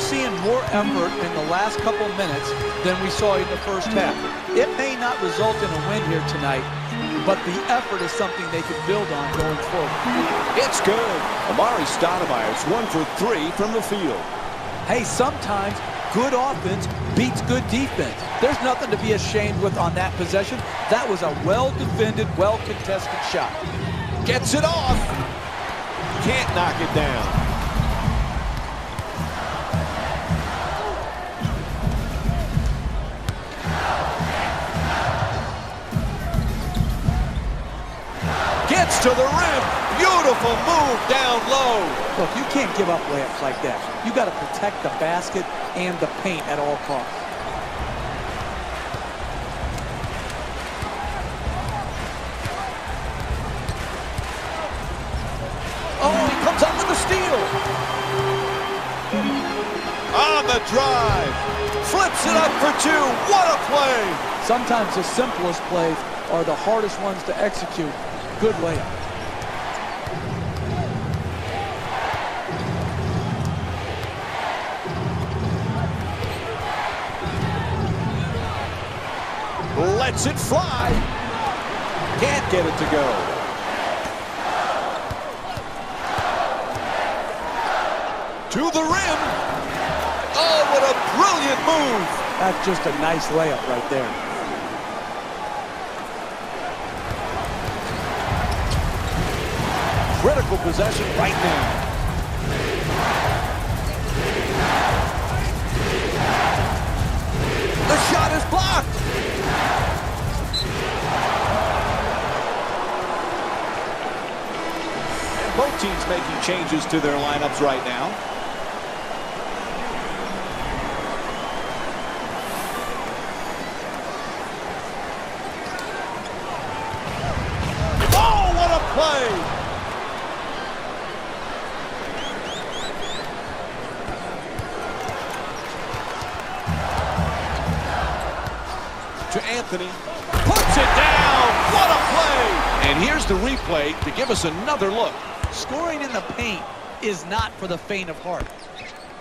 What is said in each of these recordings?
seeing more effort in the last couple minutes than we saw in the first half. It may not result in a win here tonight, but the effort is something they can build on going forward. It's good. Amari Stoudemire's 1 for 3 from the field. Hey, sometimes good offense beats good defense. There's nothing to be ashamed with on that possession. That was a well-defended, well-contested shot. Gets it off. Can't knock it down. Gets to the rim. Beautiful move down low. Look, you can't give up layups like that. You got to protect the basket and the paint at all costs. Oh, he comes up with the steal. On the drive. Flips it up for 2. What a play. Sometimes the simplest plays are the hardest ones to execute. Good layup. Lets it fly. Can't get it to go. To the rim. Oh, what a brilliant move. That's just a nice layup right there. Critical possession right now. The shot is blocked. And both teams making changes to their lineups right now. Oh, what a play! To Anthony, puts it down. What a play! And here's the replay to give us another look. Scoring in the paint is not for the faint of heart.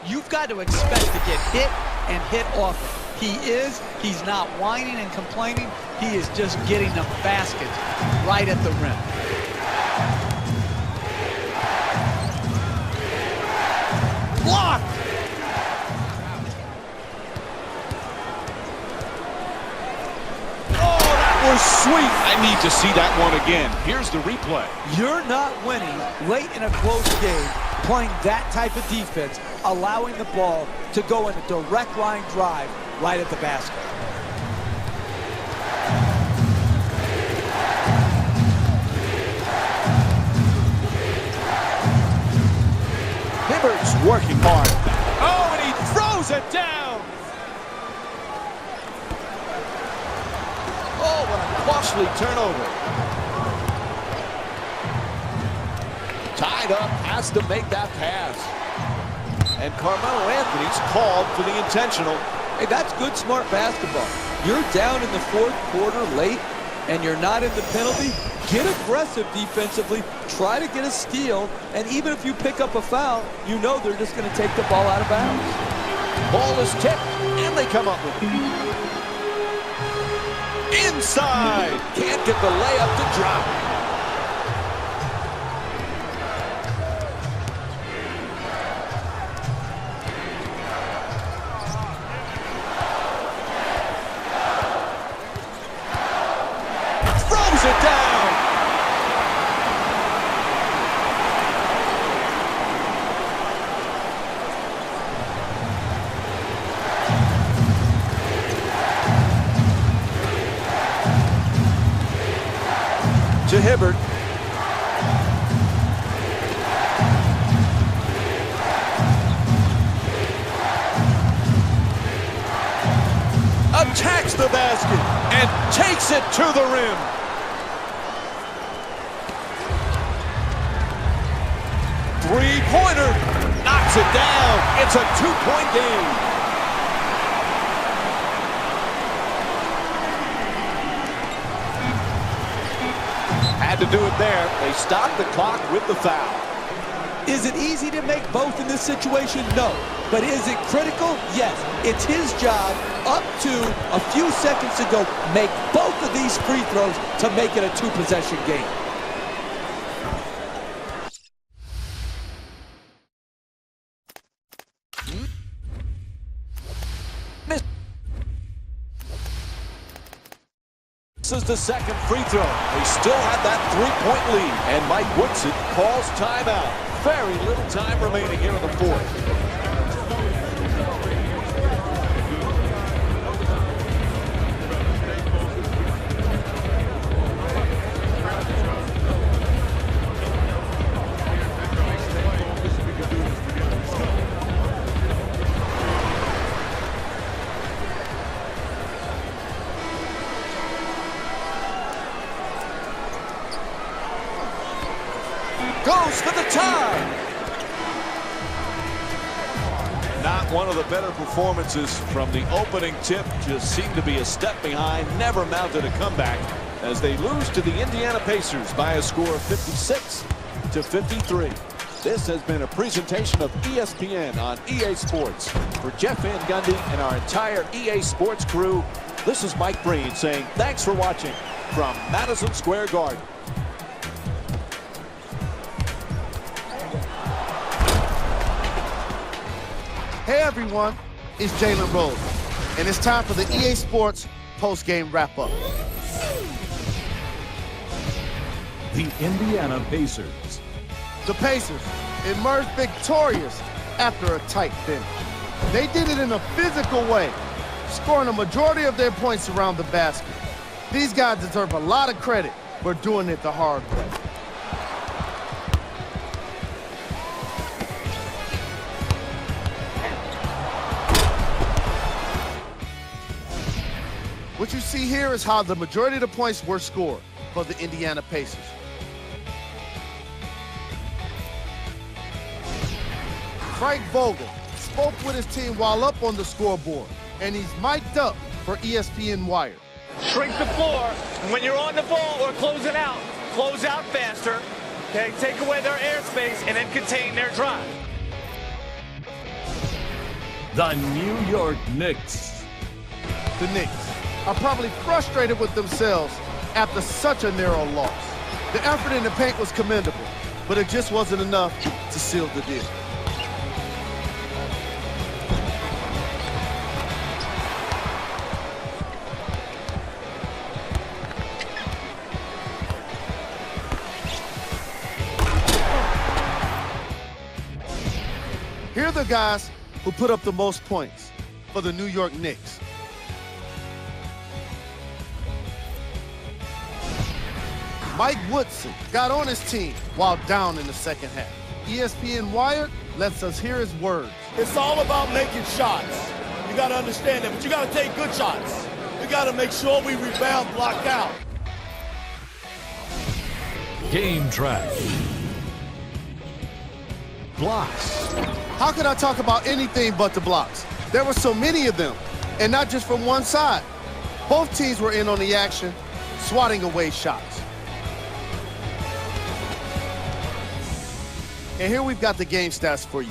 You've got to expect to get hit and hit often. He's not whining and complaining. He is just getting the baskets right at the rim. Blocked! Was sweet. I need to see that one again. Here's the replay. You're not winning late in a close game playing that type of defense, allowing the ball to go in a direct line drive right at the basket. Hibbert's working hard. Oh, and he throws it down. Oh, what a costly turnover. Tied up, has to make that pass. And Carmelo Anthony's called for the intentional. Hey, that's good, smart basketball. You're down in the fourth quarter late, and you're not in the penalty. Get aggressive defensively. Try to get a steal, and even if you pick up a foul, you know they're just going to take the ball out of bounds. Ball is tipped, and they come up with it. Inside. Can't get the layup to drop. Throws it down. To Hibbert. Attacks the basket and takes it to the rim. Three-pointer. Knocks it down. It's a two-point game. Had to do it there. They stopped the clock with the foul. Is it easy to make both in this situation? No. But is it critical? Yes. It's his job up to a few seconds to go make both of these free throws to make it a two-possession game. This is the second free throw. They still have that three-point lead, and Mike Woodson calls timeout. Very little time remaining here in the fourth. Goes for the tie. Not one of the better performances from the opening tip. Just seemed to be a step behind. Never mounted a comeback as they lose to the Indiana Pacers by a score of 56-53. This has been a presentation of ESPN on EA Sports. For Jeff Van Gundy and our entire EA Sports crew, this is Mike Breen saying thanks for watching from Madison Square Garden. Hey everyone, it's Jalen Rose, and it's time for the EA Sports post-game wrap-up. The Indiana Pacers. The Pacers emerged victorious after a tight finish. They did it in a physical way, scoring a majority of their points around the basket. These guys deserve a lot of credit for doing it the hard way. What you see here is how the majority of the points were scored for the Indiana Pacers. Frank Vogel spoke with his team while up on the scoreboard, and he's mic'd up for ESPN Wire. Shrink the floor, and when you're on the ball or closing out, close out faster, okay? Take away their airspace and then contain their drive. The New York Knicks. The Knicks are probably frustrated with themselves after such a narrow loss. The effort in the paint was commendable, but it just wasn't enough to seal the deal. Here are the guys who put up the most points for the New York Knicks. Mike Woodson got on his team while down in the second half. ESPN Wire lets us hear his words. It's all about making shots. You got to understand that, but you got to take good shots. We got to make sure we rebound, block out. Game track. Blocks. How could I talk about anything but the blocks? There were so many of them, and not just from one side. Both teams were in on the action, swatting away shots. And here we've got the game stats for you.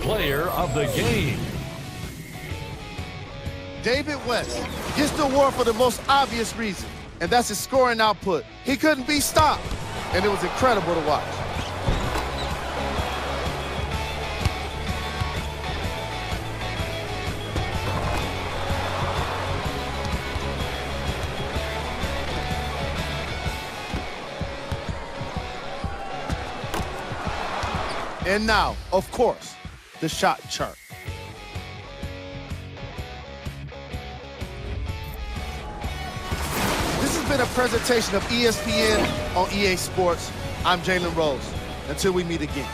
Player of the game. David West gets the award for the most obvious reason, and that's his scoring output. He couldn't be stopped, and it was incredible to watch. And now, of course, the shot chart. This has been a presentation of ESPN on EA Sports. I'm Jalen Rose. Until we meet again.